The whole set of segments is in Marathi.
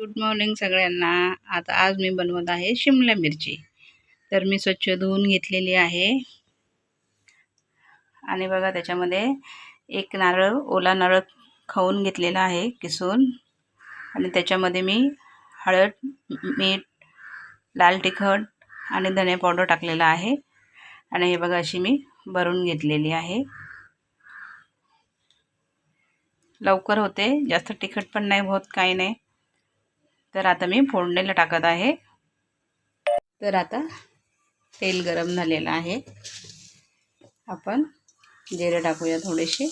गुड मॉर्निंग सगळ्यांना। आज मी बनवत आहे शिमला मिरची। तर मी स्वच्छ धुवून घेतलेली आहे आणि बघा त्याच्यामध्ये एक नारळ, ओला नारळ खाऊन घेतलेला आहे किसून, आणि त्याच्यामध्ये मी हळद, मीठ, लाल तिखट आणि धने पावडर टाकलेला आहे आणि हे बघा अशी मी भरून घेतलेली आहे। लवकर होते, जास्त तिखट पण नाही होत, काही नाही। तर आता मी फोडणीला टाकत आहे। तर आता तेल गरम झालेलं आहे, आपण जिरे टाकूया थोडेसे,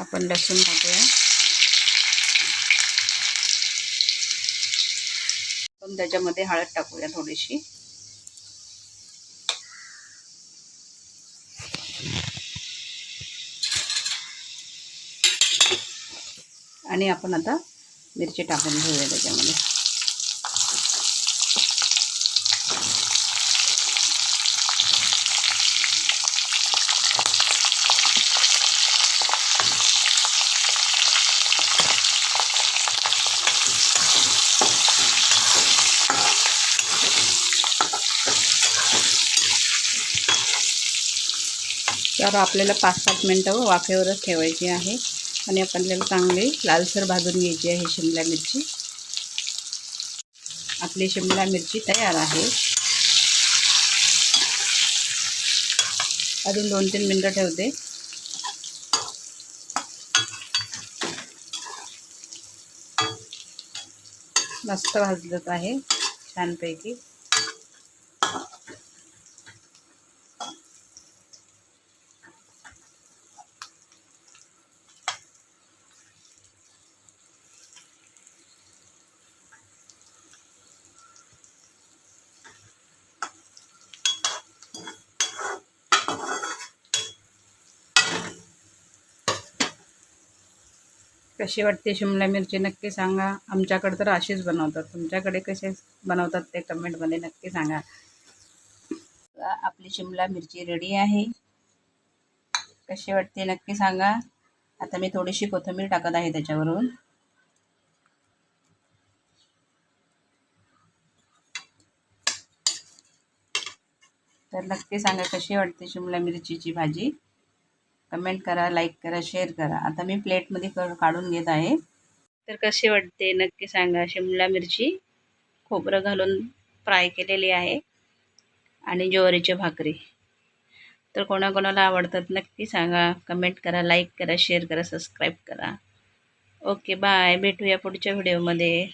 आपण लसूण टाकूया, आपण त्याच्यामध्ये हळद टाकूया थोडीशी, आणि आपण आता मिरची टाकून घेऊया त्याच्यामध्ये। तर आपल्याला 5-7 मिनिटं वाफेवरच ठेवायची आहे आणि आपल्याला चांगली लालसर भाजून घ्यायची आहे शिमला मिरची। आपली शिमला मिरची तयार आहे। अजून 2-3 मिनिटं ठेवते। मस्त भाजत आहे छानपैकी। कशी वाटते शिमला मिरची नक्की सांगा। आमच्याकडे तर अशीच बनवतात, तुमच्याकडे कसे बनवतात ते कमेंटमध्ये नक्की सांगा। आपली शिमला मिरची रेडी आहे, कशी वाटते नक्की सांगा। आता मी थोडीशी कोथिंबीर टाकत आहे त्याच्यावरून। तर नक्की सांगा कशी वाटते शिमला मिरचीची भाजी, कमेंट करा, लाईक करा, शेअर करा। आता मी प्लेटमध्ये काढून घेत आहे। तर कशी वाटते नक्की सांगा। शिमला मिरची खोबरं घालून फ्राय केलेली आहे आणि ज्वारीची भाकरी। तर कोणाकोणाला आवडतात नक्की सांगा, कमेंट करा, लाईक करा, शेअर करा, सबस्क्राईब करा। ओके बाय, भेटूया पुढच्या व्हिडिओमध्ये।